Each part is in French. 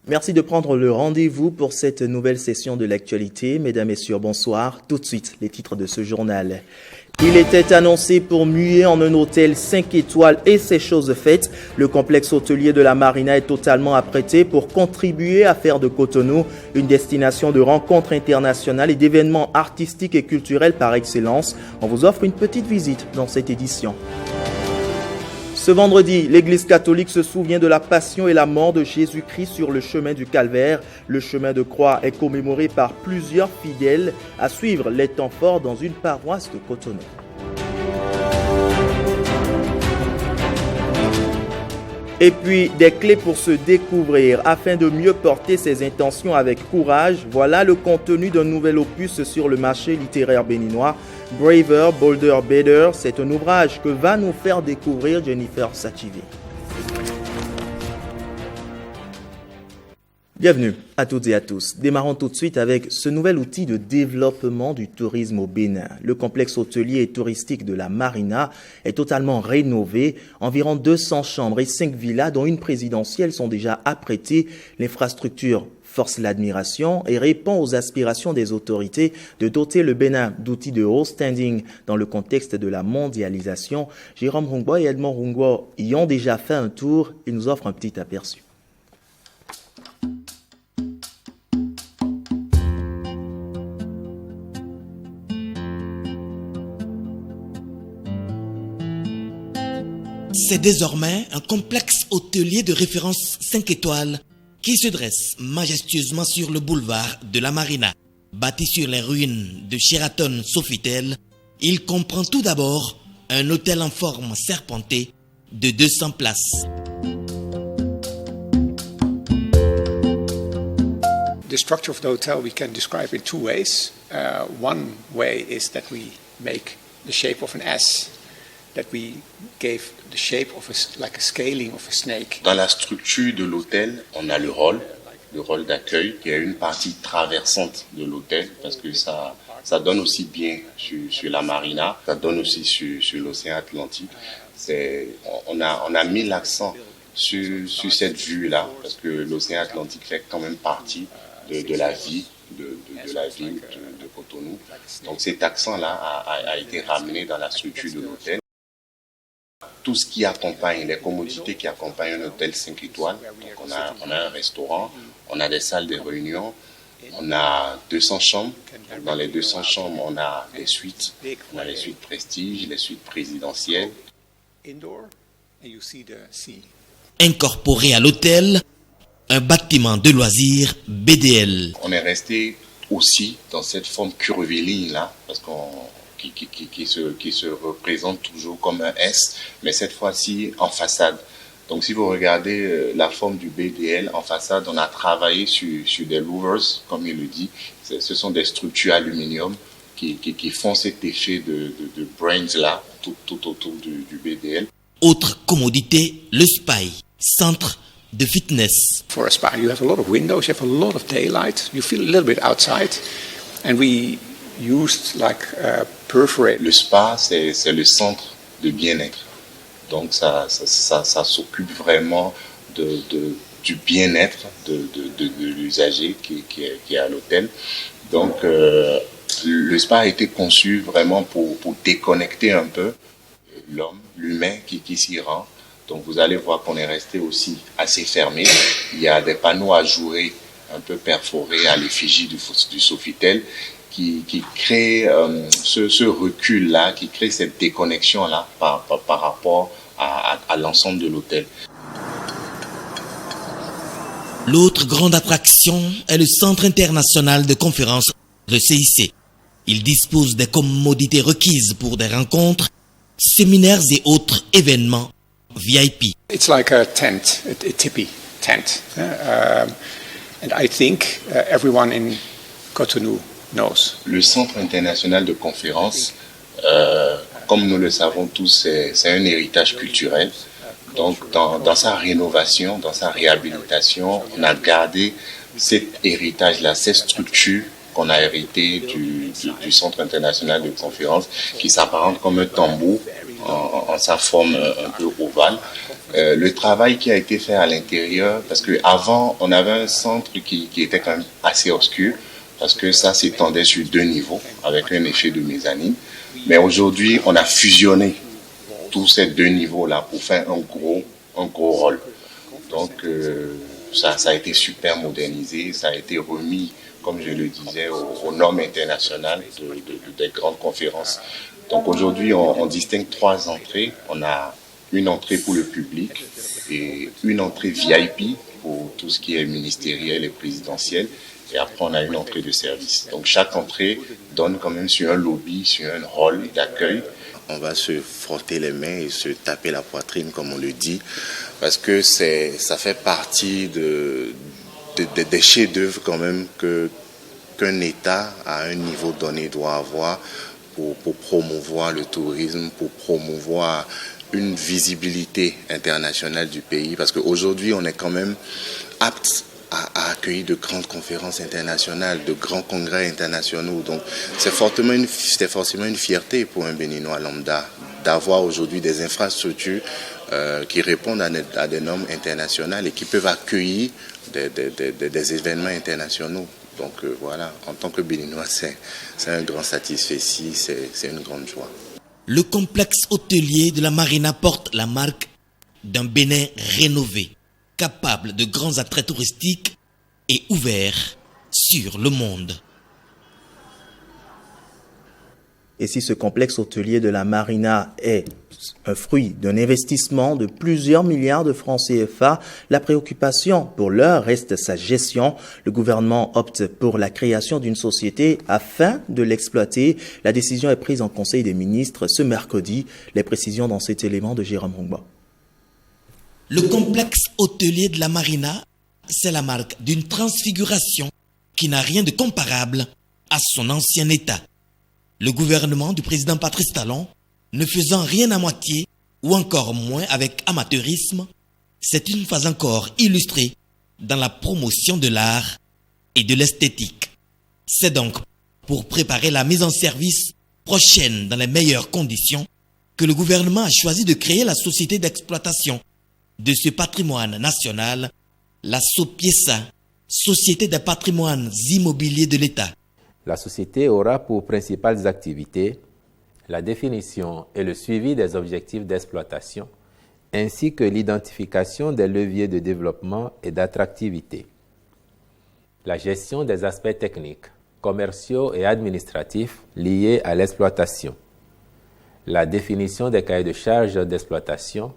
Merci de prendre le rendez-vous pour cette nouvelle session de l'actualité. Mesdames, Messieurs, bonsoir. Tout de suite, les titres de ce journal. Il était annoncé pour muer en un hôtel 5 étoiles et c'est chose faite. Le complexe hôtelier de la Marina est totalement apprêté pour contribuer à faire de Cotonou une destination de rencontres internationales et d'événements artistiques et culturels par excellence. On vous offre une petite visite dans cette édition. Ce vendredi, l'Église catholique se souvient de la passion et la mort de Jésus-Christ sur le chemin du Calvaire. Le chemin de croix est commémoré par plusieurs fidèles. À suivre les temps forts dans une paroisse de Cotonou. Et puis, des clés pour se découvrir afin de mieux porter ses intentions avec courage. Voilà le contenu d'un nouvel opus sur le marché littéraire béninois. Braver, Bolder, Better, c'est un ouvrage que va nous faire découvrir Jennifer Sachivi. Bienvenue à toutes et à tous. Démarrons tout de suite avec ce nouvel outil de développement du tourisme au Bénin. Le complexe hôtelier et touristique de la Marina est totalement rénové. Environ 200 chambres et 5 villas, dont une présidentielle, sont déjà apprêtées. L'infrastructure force l'admiration et répond aux aspirations des autorités de doter le Bénin d'outils de haut standing dans le contexte de la mondialisation. Jérôme Rungbo et Edmond Rungbo y ont déjà fait un tour. Ils nous offrent un petit aperçu. C'est désormais un complexe hôtelier de référence 5 étoiles qui se dresse majestueusement sur le boulevard de la Marina. Bâti sur les ruines de Sheraton Sofitel, il comprend tout d'abord un hôtel en forme serpentée de 200 places. The structure of the hotel we can describe in two ways. One way is that we make the shape of an S, that we gave the shape of like a scaling of a snake. Dans la structure de l'hôtel, on a le hall d'accueil, qui est une partie traversante de l'hôtel, parce que ça donne aussi bien sur la Marina, ça donne aussi sur l'océan Atlantique. On a mis l'accent sur cette vue-là, parce que l'océan Atlantique fait quand même partie de la vie de la ville de Cotonou. Donc cet accent-là a été ramené dans la structure de l'hôtel. Tout ce qui accompagne, les commodités qui accompagnent un hôtel 5 étoiles. Donc on a un restaurant, on a des salles de réunion, on a 200 chambres. Dans les 200 chambres, on a les suites. On a les suites prestige, les suites présidentielles. Incorporé à l'hôtel, un bâtiment de loisirs BDL. On est resté aussi dans cette forme curviligne là, parce qu'on qui se représente toujours comme un S, mais cette fois-ci en façade. Donc si vous regardez la forme du BDL en façade, on a travaillé sur des louvers, comme il le dit. Ce sont des structures aluminium qui font cet effet de brains là, tout autour du BDL. Autre commodité, le SPY, centre de fitness. For a spa, you have a lot of windows, you have a lot of daylight, you feel a little bit outside, and we used like perforate. Le spa, c'est le centre de bien-être. Donc ça s'occupe vraiment du bien-être de l'usager qui est à l'hôtel. Donc le spa a été conçu vraiment pour déconnecter un peu l'humain qui s'y rend. Donc vous allez voir qu'on est resté aussi assez fermé. Il y a des panneaux ajourés un peu perforés à l'effigie du Sofitel qui crée ce recul-là, qui crée cette déconnexion-là par rapport à l'ensemble de l'hôtel. L'autre grande attraction est le Centre international de conférences, le CIC. Il dispose des commodités requises pour des rencontres, séminaires et autres événements VIP. It's like a tent, a tipi tent. And I think everyone in Cotonou knows. Le Centre international de conférences, comme nous le savons tous, c'est un héritage culturel. Donc, dans sa rénovation, dans sa réhabilitation, on a gardé cet héritage-là, cette structure qu'on a hérité du Centre international de conférences, qui s'apparente comme un tambour en sa forme un peu ovale. Le travail qui a été fait à l'intérieur, parce qu'avant, on avait un centre qui était quand même assez obscur, parce que ça s'étendait sur 2 niveaux, avec un effet de mezzanine. Mais aujourd'hui, on a fusionné tous ces 2 niveaux-là pour faire un gros hall. Donc, ça a été super modernisé, ça a été remis, comme je le disais, aux normes internationales des grandes conférences. Donc aujourd'hui, on distingue 3 entrées. On a une entrée pour le public et une entrée VIP pour tout ce qui est ministériel et présidentiel. Et après, on a une entrée de service. Donc chaque entrée donne quand même sur un lobby, sur un hall d'accueil. On va se frotter les mains et se taper la poitrine, comme on le dit, parce que ça fait partie des chefs-d'œuvre quand même qu'un État à un niveau donné doit avoir pour promouvoir le tourisme, pour promouvoir une visibilité internationale du pays. Parce qu'aujourd'hui, on est quand même apte à accueillir de grandes conférences internationales, de grands congrès internationaux. Donc c'est forcément une fierté pour un Béninois lambda d'avoir aujourd'hui des infrastructures qui répondent à des normes internationales et qui peuvent accueillir des événements internationaux. Donc voilà, en tant que Béninois, c'est un grand satisfecit, c'est une grande joie. Le complexe hôtelier de la Marina porte la marque d'un Bénin rénové, capable de grands attraits touristiques et ouvert sur le monde. Et si ce complexe hôtelier de la Marina est un fruit d'un investissement de plusieurs milliards de francs CFA, la préoccupation pour l'heure reste sa gestion. Le gouvernement opte pour la création d'une société afin de l'exploiter. La décision est prise en Conseil des ministres ce mercredi. Les précisions dans cet élément de Jérôme Rongba. Le complexe hôtelier de la Marina, c'est la marque d'une transfiguration qui n'a rien de comparable à son ancien état. Le gouvernement du président Patrice Talon, ne faisant rien à moitié ou encore moins avec amateurisme, c'est une fois encore illustré dans la promotion de l'art et de l'esthétique. C'est donc pour préparer la mise en service prochaine dans les meilleures conditions que le gouvernement a choisi de créer la société d'exploitation de ce patrimoine national, la SOPIESA, Société des patrimoines immobiliers de l'État. La société aura pour principales activités la définition et le suivi des objectifs d'exploitation, ainsi que l'identification des leviers de développement et d'attractivité. La gestion des aspects techniques, commerciaux et administratifs liés à l'exploitation. La définition des cahiers de charges d'exploitation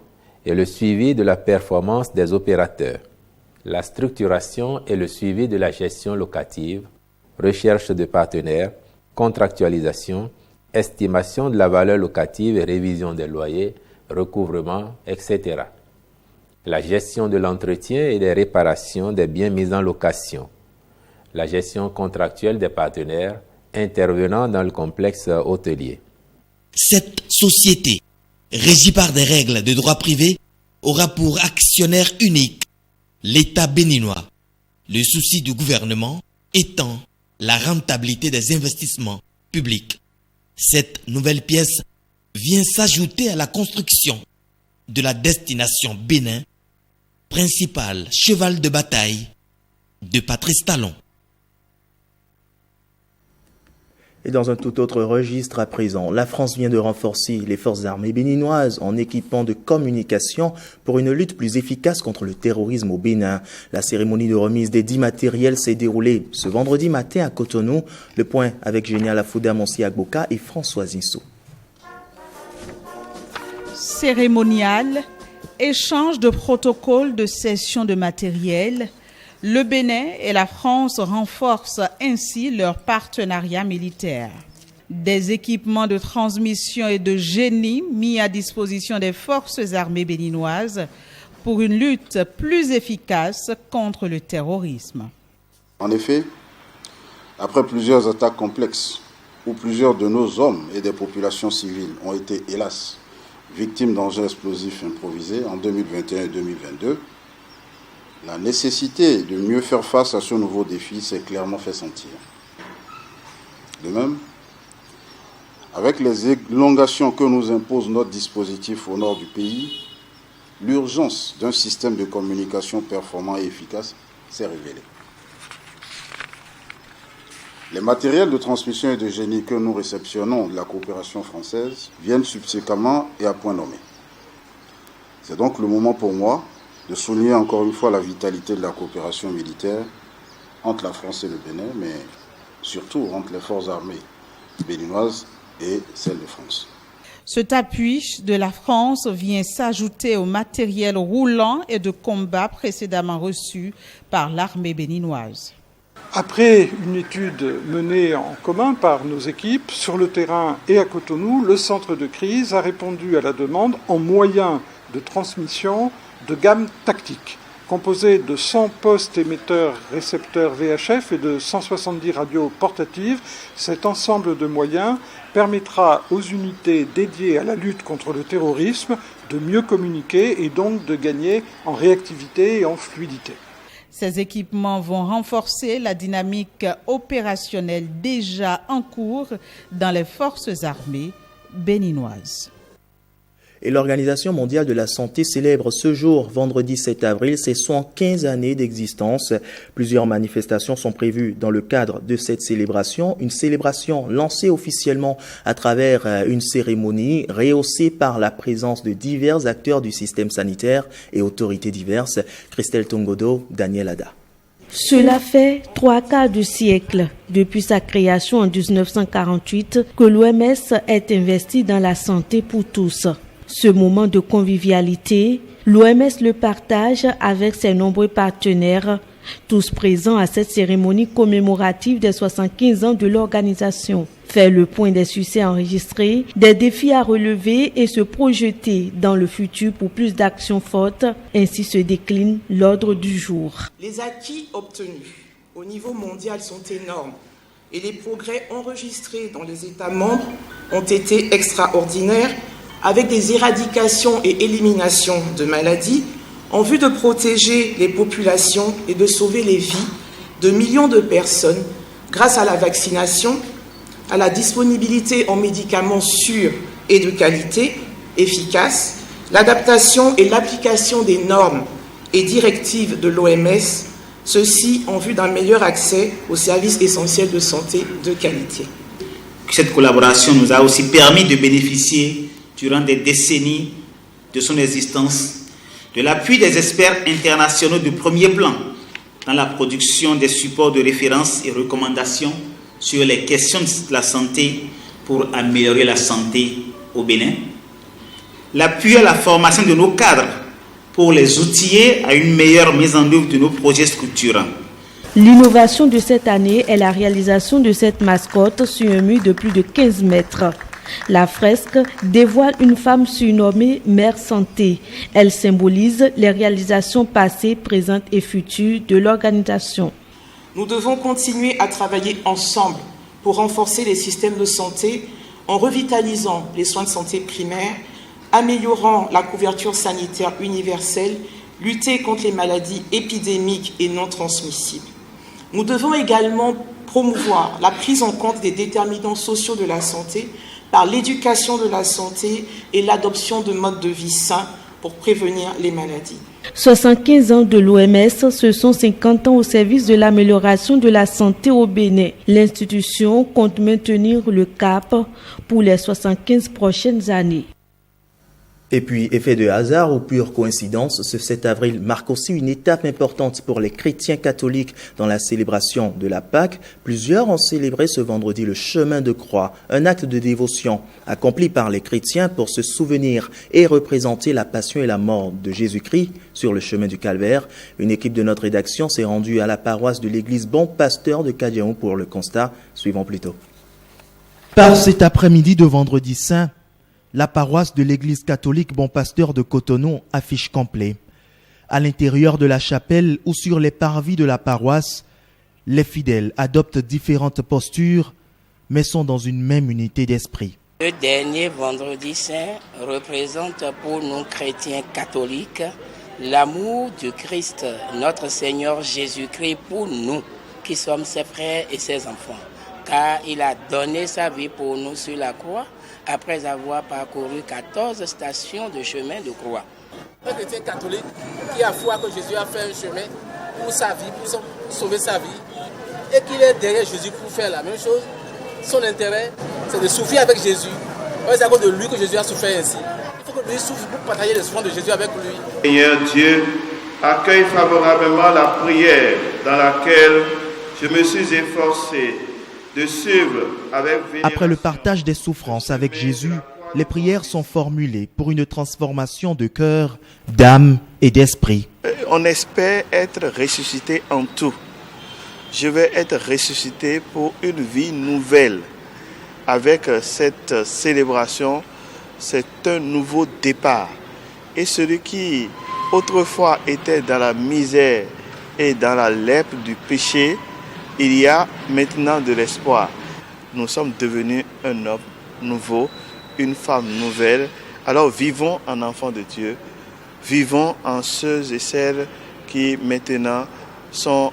et le suivi de la performance des opérateurs. La structuration et le suivi de la gestion locative, recherche de partenaires, contractualisation, estimation de la valeur locative et révision des loyers, recouvrement, etc. La gestion de l'entretien et des réparations des biens mis en location. La gestion contractuelle des partenaires intervenant dans le complexe hôtelier. Cette société, régie par des règles de droit privé, aura pour actionnaire unique l'État béninois. Le souci du gouvernement étant la rentabilité des investissements publics. Cette nouvelle pièce vient s'ajouter à la construction de la destination Bénin, principal cheval de bataille de Patrice Talon. Et dans un tout autre registre à présent, la France vient de renforcer les forces armées béninoises en équipant de communication pour une lutte plus efficace contre le terrorisme au Bénin. La cérémonie de remise des 10 matériels s'est déroulée ce vendredi matin à Cotonou. Le point avec Génial Afouda Monsi Agboka et Françoise Insou. Cérémonial, échange de protocoles de cession de matériel. Le Bénin et la France renforcent ainsi leur partenariat militaire. Des équipements de transmission et de génie mis à disposition des forces armées béninoises pour une lutte plus efficace contre le terrorisme. En effet, après plusieurs attaques complexes où plusieurs de nos hommes et des populations civiles ont été, hélas, victimes d'engins explosifs improvisés en 2021 et 2022, la nécessité de mieux faire face à ce nouveau défi s'est clairement fait sentir. De même, avec les élongations que nous impose notre dispositif au nord du pays, l'urgence d'un système de communication performant et efficace s'est révélée. Les matériels de transmission et de génie que nous réceptionnons de la coopération française viennent subséquemment et à point nommé. C'est donc le moment pour moi de souligner encore une fois la vitalité de la coopération militaire entre la France et le Bénin, mais surtout entre les forces armées béninoises et celles de France. Cet appui de la France vient s'ajouter au matériel roulant et de combat précédemment reçu par l'armée béninoise. Après une étude menée en commun par nos équipes sur le terrain et à Cotonou, le centre de crise a répondu à la demande en moyens de transmission de gamme tactique, composé de 100 postes émetteurs récepteurs VHF et de 170 radios portatives. Cet ensemble de moyens permettra aux unités dédiées à la lutte contre le terrorisme de mieux communiquer et donc de gagner en réactivité et en fluidité. Ces équipements vont renforcer la dynamique opérationnelle déjà en cours dans les forces armées béninoises. Et l'Organisation mondiale de la santé célèbre ce jour, vendredi 7 avril, ses 115 années d'existence. Plusieurs manifestations sont prévues dans le cadre de cette célébration. Une célébration lancée officiellement à travers une cérémonie rehaussée par la présence de divers acteurs du système sanitaire et autorités diverses. Christelle Tongodo, Daniel Ada. Cela fait 3/4 de siècle depuis sa création en 1948 que l'OMS est investie dans la santé pour tous. Ce moment de convivialité, l'OMS le partage avec ses nombreux partenaires, tous présents à cette cérémonie commémorative des 75 ans de l'organisation. Faire le point des succès enregistrés, des défis à relever et se projeter dans le futur pour plus d'actions fortes, ainsi se décline l'ordre du jour. Les acquis obtenus au niveau mondial sont énormes et les progrès enregistrés dans les États membres ont été extraordinaires, avec des éradications et éliminations de maladies en vue de protéger les populations et de sauver les vies de millions de personnes grâce à la vaccination, à la disponibilité en médicaments sûrs et de qualité, efficaces, l'adaptation et l'application des normes et directives de l'OMS, ceci en vue d'un meilleur accès aux services essentiels de santé de qualité. Cette collaboration nous a aussi permis de bénéficier durant des décennies de son existence, de l'appui des experts internationaux de premier plan dans la production des supports de référence et recommandations sur les questions de la santé pour améliorer la santé au Bénin, l'appui à la formation de nos cadres pour les outiller à une meilleure mise en œuvre de nos projets structurants. L'innovation de cette année est la réalisation de cette mascotte sur un mur de plus de 15 mètres. La fresque dévoile une femme surnommée Mère Santé. Elle symbolise les réalisations passées, présentes et futures de l'organisation. Nous devons continuer à travailler ensemble pour renforcer les systèmes de santé en revitalisant les soins de santé primaires, améliorant la couverture sanitaire universelle, lutter contre les maladies épidémiques et non transmissibles. Nous devons également promouvoir la prise en compte des déterminants sociaux de la santé par l'éducation de la santé et l'adoption de modes de vie sains pour prévenir les maladies. 75 ans de l'OMS, ce sont 50 ans au service de l'amélioration de la santé au Bénin. L'institution compte maintenir le cap pour les 75 prochaines années. Et puis, effet de hasard ou pure coïncidence, ce 7 avril marque aussi une étape importante pour les chrétiens catholiques dans la célébration de la Pâque. Plusieurs ont célébré ce vendredi le chemin de croix, un acte de dévotion accompli par les chrétiens pour se souvenir et représenter la passion et la mort de Jésus-Christ sur le chemin du Calvaire. Une équipe de notre rédaction s'est rendue à la paroisse de l'église Bon Pasteur de Kadiaou pour le constat. Suivons plutôt. Par cet après-midi de vendredi saint, la paroisse de l'église catholique Bon Pasteur de Cotonou affiche complet. À l'intérieur de la chapelle ou sur les parvis de la paroisse, les fidèles adoptent différentes postures, mais sont dans une même unité d'esprit. Le dernier vendredi saint représente pour nous chrétiens catholiques l'amour du Christ, notre Seigneur Jésus-Christ pour nous, qui sommes ses frères et ses enfants. Car il a donné sa vie pour nous sur la croix, après avoir parcouru 14 stations de chemin de croix. Un chrétien catholique qui a foi que Jésus a fait un chemin pour sa vie, pour sauver sa vie, et qu'il est derrière Jésus pour faire la même chose, son intérêt, c'est de souffrir avec Jésus. C'est à cause de lui que Jésus a souffert ainsi. Il faut que lui souffre pour partager les souffrances de Jésus avec lui. Seigneur Dieu, accueille favorablement la prière dans laquelle je me suis efforcé de suivre avec vénération. Après le partage des souffrances avec Jésus, les prières sont formulées pour une transformation de cœur, d'âme et d'esprit. On espère être ressuscité en tout. Je vais être ressuscité pour une vie nouvelle. Avec cette célébration, c'est un nouveau départ. Et celui qui autrefois était dans la misère et dans la lèpre du péché, il y a maintenant de l'espoir. Nous sommes devenus un homme nouveau, une femme nouvelle. Alors vivons en enfants de Dieu, vivons en ceux et celles qui maintenant sont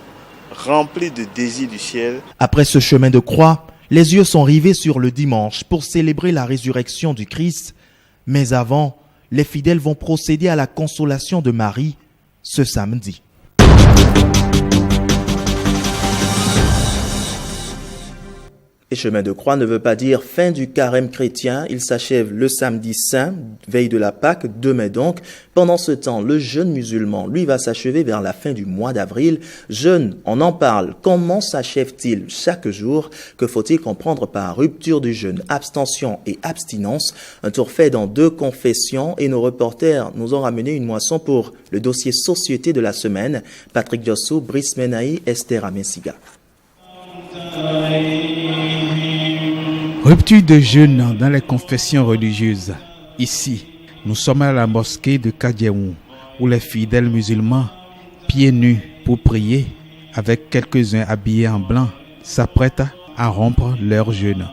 remplis de désirs du ciel. Après ce chemin de croix, les yeux sont rivés sur le dimanche pour célébrer la résurrection du Christ. Mais avant, les fidèles vont procéder à la consolation de Marie ce samedi. Et chemin de croix ne veut pas dire fin du carême chrétien. Il s'achève le samedi saint, veille de la Pâque, demain donc. Pendant ce temps, le jeûne musulman, lui, va s'achever vers la fin du mois d'avril. Jeûne, on en parle. Comment s'achève-t-il chaque jour? Que faut-il comprendre par rupture du jeûne, abstention et abstinence? Un tour fait dans 2 confessions et nos reporters nous ont ramené une moisson pour le dossier société de la semaine. Patrick Diosso, Brice Menaï, Esther Amessiga. Rupture de jeûne dans les confessions religieuses. Ici, nous sommes à la mosquée de Kadiaou, où les fidèles musulmans, pieds nus pour prier, avec quelques-uns habillés en blanc, s'apprêtent à rompre leur jeûne.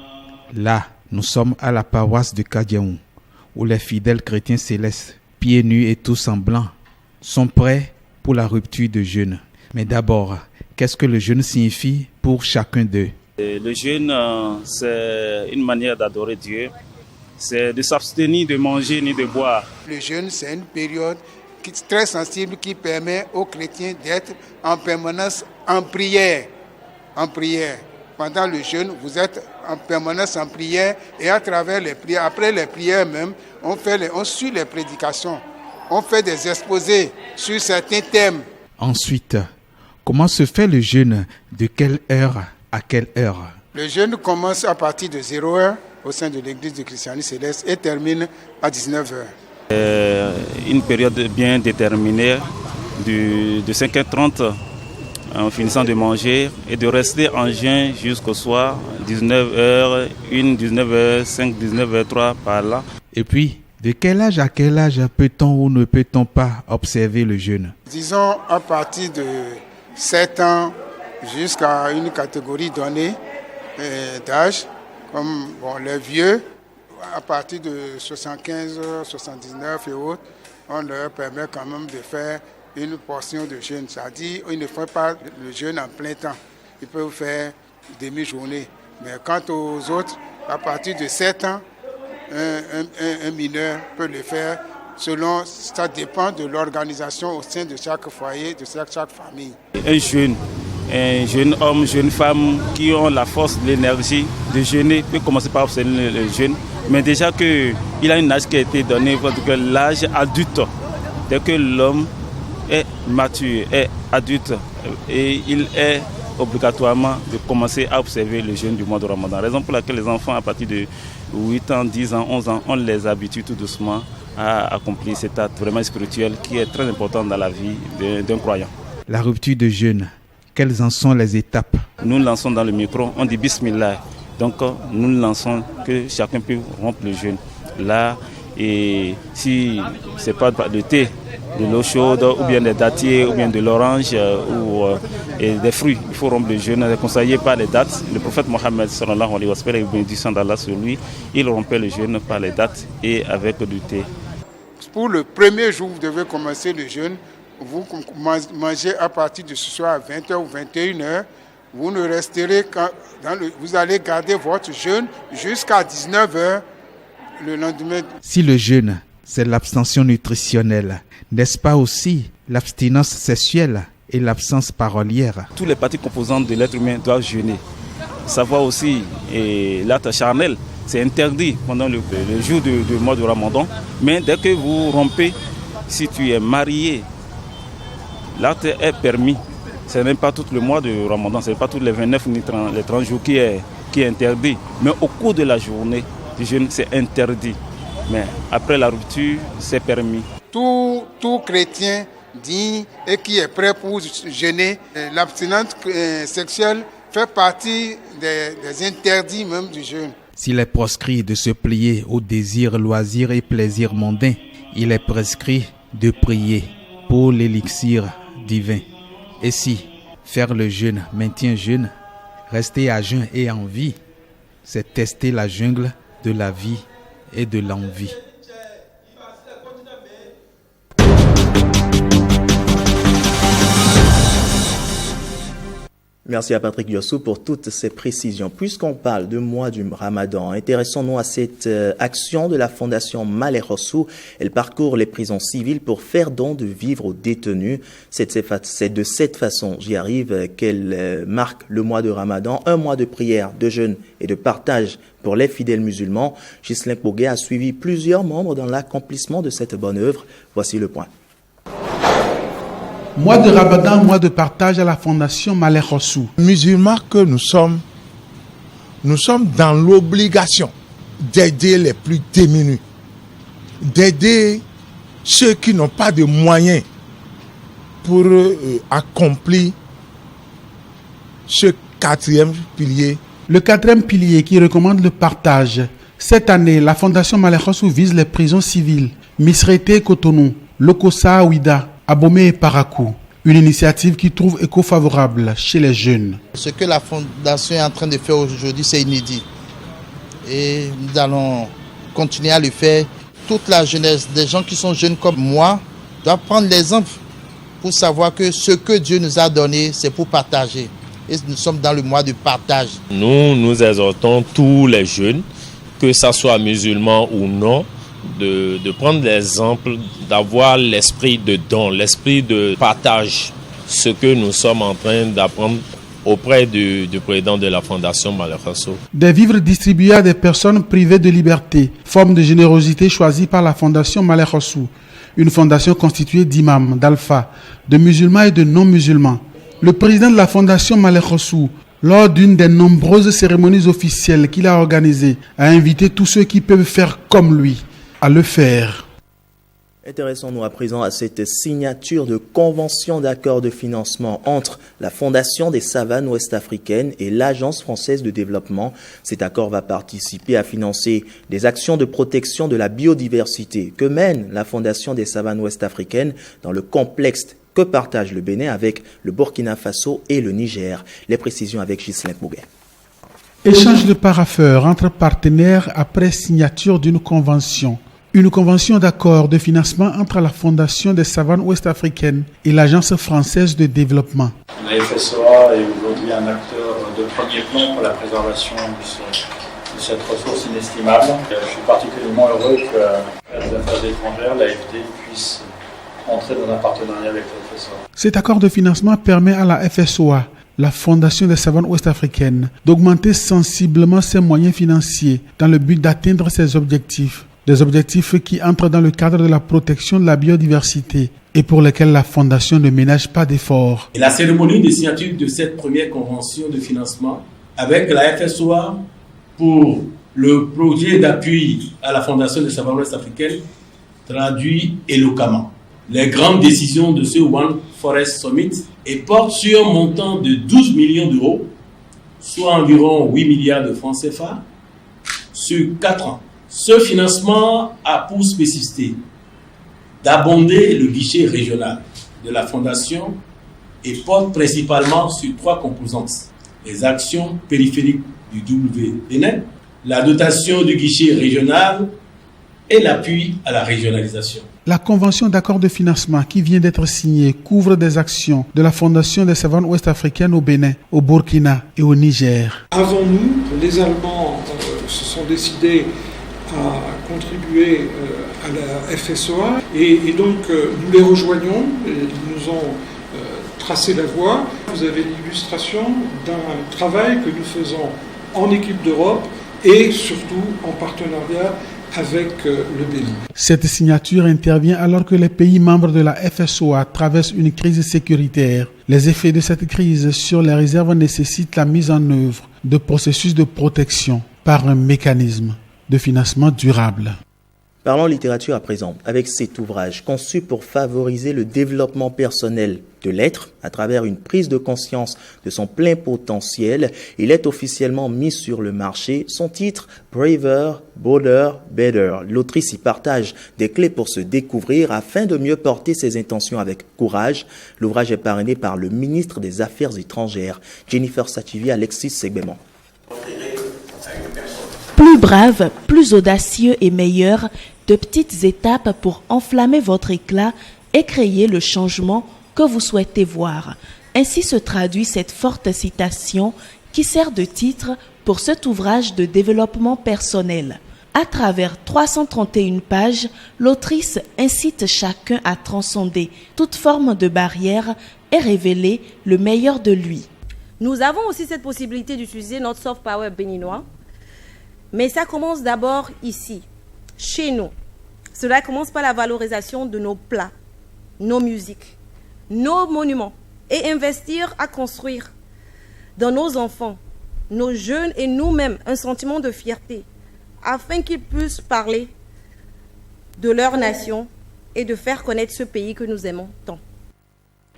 Là, nous sommes à la paroisse de Kadiaou, où les fidèles chrétiens célestes, pieds nus et tous en blanc, sont prêts pour la rupture de jeûne. Mais d'abord, qu'est-ce que le jeûne signifie pour chacun d'eux? Le jeûne, c'est une manière d'adorer Dieu. C'est de s'abstenir de manger ni de boire. Le jeûne, c'est une période très sensible qui permet aux chrétiens d'être en permanence en prière. En prière. Pendant le jeûne, vous êtes en permanence en prière et à travers les prières, après les prières même, on suit les prédications. On fait des exposés sur certains thèmes. Ensuite, comment se fait le jeûne? De quelle heure à quelle heure? Le jeûne commence à partir de 0h au sein de l'église du christianisme céleste et termine à 19h. Une période bien déterminée de 5h30 en finissant de manger et de rester en jeûne jusqu'au soir, 19h, 19h05, 19h03 par là. Et puis, de quel âge à quel âge peut-on ou ne peut-on pas observer le jeûne? Disons à partir de 7 ans jusqu'à une catégorie donnée d'âge, comme les vieux, à partir de 75, 79 et autres, on leur permet quand même de faire une portion de jeûne. C'est-à-dire qu'ils ne font pas le jeûne en plein temps. Ils peuvent faire demi-journée. Mais quant aux autres, à partir de 7 ans, un mineur peut le faire selon, ça dépend de l'organisation au sein de chaque foyer, de chaque famille. Un jeune homme, jeune femme qui ont la force, l'énergie de jeûner peut commencer par observer le jeûne. Mais déjà qu'il a un âge qui a été donné, l'âge adulte, dès que l'homme est mature, est adulte, et il est obligatoirement de commencer à observer le jeûne du mois de Ramadan. Raison pour laquelle les enfants à partir de 8 ans, 10 ans, 11 ans, on les habitue tout doucement à accomplir cet acte vraiment spirituel qui est très important dans la vie d'un croyant. La rupture de jeûne, quelles en sont les étapes? Nous lançons dans le micro, on dit Bismillah. Donc nous lançons que chacun peut rompre le jeûne. Là, et si ce n'est pas le thé, de l'eau chaude, ou bien des dattiers, ou bien de l'orange, et des fruits, il faut rompre le jeûne. C'est conseillé par les dates. Le prophète Mohammed, sallallahu alayhi wa sallam, avec bénédiction d'Allah sur lui, il rompait le jeûne par les dates et avec du thé. Pour le premier jour, vous devez commencer le jeûne. Vous mangez à partir de ce soir à 20h ou 21h. Vous ne resterez vous allez garder votre jeûne jusqu'à 19h le lendemain. Si le jeûne c'est l'abstention nutritionnelle. N'est-ce pas aussi l'abstinence sexuelle et l'absence parolière? Tous les parties composantes de l'être humain doivent jeûner. Savoir aussi, l'acte charnel, c'est interdit pendant le jour du mois de Ramadan. Mais dès que vous rompez, si tu es marié, l'acte est permis. Ce n'est pas tout le mois de Ramadan, ce n'est pas tous les 29 ni les 30 jours qui est interdit. Mais au cours de la journée du jeûne, c'est interdit. Mais après la rupture, c'est permis. Tout chrétien digne et qui est prêt pour jeûner, l'abstinence sexuelle fait partie des interdits même du jeûne. S'il est proscrit de se plier aux désirs, loisirs et plaisirs mondains, il est prescrit de prier pour l'élixir divin. Et si faire le jeûne maintient jeûne, rester à jeûn et en vie, c'est tester la jungle de la vie et de l'envie. Merci à Patrick Yossou pour toutes ces précisions. Puisqu'on parle de mois du Ramadan, intéressons-nous à cette action de la Fondation Malek Rassoul. Elle parcourt les prisons civiles pour faire don de vivres aux détenus. C'est de cette façon, j'y arrive, qu'elle marque le mois de Ramadan, un mois de prière, de jeûne et de partage pour les fidèles musulmans. Ghislain Poguet a suivi plusieurs membres dans l'accomplissement de cette bonne œuvre. Voici le point. Mois de Ramadan, mois de partage à la Fondation Malek Rassoul. Musulmans que nous sommes dans l'obligation d'aider les plus démunis, d'aider ceux qui n'ont pas de moyens pour accomplir ce quatrième pilier. Le quatrième pilier qui recommande le partage. Cette année, la Fondation Malek Rassoul vise les prisons civiles, Misrete, Cotonou, Lokossa, Ouida, Abomey et Parakou. Une initiative qui trouve écho favorable chez les jeunes. Ce que la Fondation est en train de faire aujourd'hui, c'est inédit. Et nous allons continuer à le faire. Toute la jeunesse, des gens qui sont jeunes comme moi, doivent prendre l'exemple pour savoir que ce que Dieu nous a donné, c'est pour partager. Et nous sommes dans le mois de partage. Nous exhortons tous les jeunes, que ce soit musulmans ou non, de prendre l'exemple, d'avoir l'esprit de don, l'esprit de partage, ce que nous sommes en train d'apprendre auprès du président de la Fondation Malek Rassoul. Des vivres distribués à des personnes privées de liberté, forme de générosité choisie par la Fondation Malek Rassoul, une fondation constituée d'imams, d'alphas, de musulmans et de non-musulmans. Le président de la Fondation Malek Rassoul, lors d'une des nombreuses cérémonies officielles qu'il a organisées, a invité tous ceux qui peuvent faire comme lui à le faire. Intéressons-nous à présent à cette signature de convention d'accord de financement entre la Fondation des savanes ouest-africaines et l'Agence française de développement. Cet accord va participer à financer des actions de protection de la biodiversité que mène la Fondation des savanes ouest-africaines dans le complexe que partage le Bénin avec le Burkina Faso et le Niger. Les précisions avec Ghislain Poguet. Échange de parapheurs entre partenaires après signature d'une convention. Une convention d'accord de financement entre la Fondation des savanes ouest-africaines et l'Agence française de développement. La FSOA est aujourd'hui un acteur de premier plan pour la préservation de cette ressource inestimable. Je suis particulièrement heureux que les affaires étrangères, l'AFD, puisse entrer dans un partenariat avec la FSOA. Cet accord de financement permet à la FSOA, la Fondation des savanes ouest-africaines, d'augmenter sensiblement ses moyens financiers dans le but d'atteindre ses objectifs. Des objectifs qui entrent dans le cadre de la protection de la biodiversité et pour lesquels la Fondation ne ménage pas d'efforts. La cérémonie de signature de cette première convention de financement avec la FSOA pour le projet d'appui à la Fondation des savanes ouest-africaines traduit éloquemment les grandes décisions de ce One Forest Summit et porte sur un montant de 12 millions d'euros, soit environ 8 milliards de francs CFA, sur 4 ans. Ce financement a pour spécificité d'abonder le guichet régional de la Fondation et porte principalement sur 3 composantes. Les actions périphériques du WNN, la dotation du guichet régional et l'appui à la régionalisation. La convention d'accord de financement qui vient d'être signée couvre des actions de la Fondation des savanes ouest-africaines au Bénin, au Burkina et au Niger. Avant nous, les Allemands se sont décidés à contribuer à la FSOA et donc nous les rejoignons, et ils nous ont tracé la voie. Vous avez l'illustration d'un travail que nous faisons en équipe d'Europe et surtout en partenariat avec le Bénin. Cette signature intervient alors que les pays membres de la FSOA traversent une crise sécuritaire. Les effets de cette crise sur les réserves nécessitent la mise en œuvre de processus de protection par un mécanisme de financement durable. Parlons littérature à présent, avec cet ouvrage conçu pour favoriser le développement personnel de l'être à travers une prise de conscience de son plein potentiel. Il est officiellement mis sur le marché. Son titre, Braver, Bolder, Better. L'autrice y partage des clés pour se découvrir afin de mieux porter ses intentions avec courage. L'ouvrage est parrainé par le ministre des Affaires étrangères, Jennifer Sachivi, Alexis Segbemon. Plus brave, plus audacieux et meilleur, de petites étapes pour enflammer votre éclat et créer le changement que vous souhaitez voir. Ainsi se traduit cette forte citation qui sert de titre pour cet ouvrage de développement personnel. À travers 331 pages, l'autrice incite chacun à transcender toute forme de barrière et révéler le meilleur de lui. Nous avons aussi cette possibilité d'utiliser notre soft power béninois, mais ça commence d'abord ici, chez nous. Cela commence par la valorisation de nos plats, nos musiques, nos monuments et investir à construire dans nos enfants, nos jeunes et nous-mêmes un sentiment de fierté afin qu'ils puissent parler de leur nation et de faire connaître ce pays que nous aimons tant.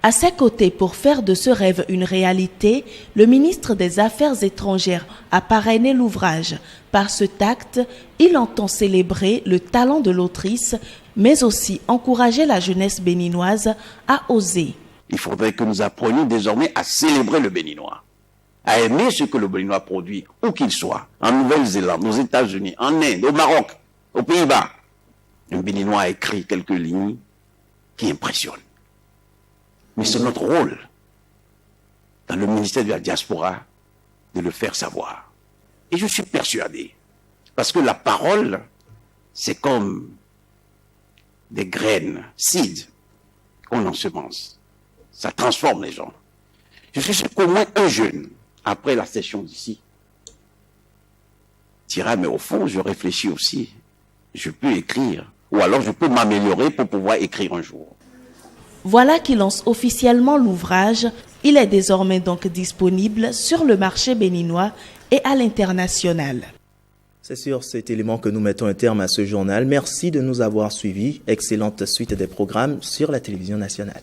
À ses côtés, pour faire de ce rêve une réalité, le ministre des Affaires étrangères a parrainé l'ouvrage. Par cet acte, il entend célébrer le talent de l'autrice, mais aussi encourager la jeunesse béninoise à oser. Il faudrait que nous apprenions désormais à célébrer le béninois, à aimer ce que le béninois produit, où qu'il soit, en Nouvelle-Zélande, aux États-Unis, en Inde, au Maroc, aux Pays-Bas. Le béninois a écrit quelques lignes qui impressionnent. Mais c'est notre rôle, dans le ministère de la diaspora, de le faire savoir. Et je suis persuadé, parce que la parole, c'est comme des graines, seeds, qu'on ensemence. Ça transforme les gens. Je suis sûr qu'au moins un jeune, après la session d'ici, dira, mais au fond, je réfléchis aussi. Je peux écrire, ou alors je peux m'améliorer pour pouvoir écrire un jour. Voilà qui lance officiellement l'ouvrage. Il est désormais donc disponible sur le marché béninois et à l'international. C'est sur cet élément que nous mettons un terme à ce journal. Merci de nous avoir suivis. Excellente suite des programmes sur la télévision nationale.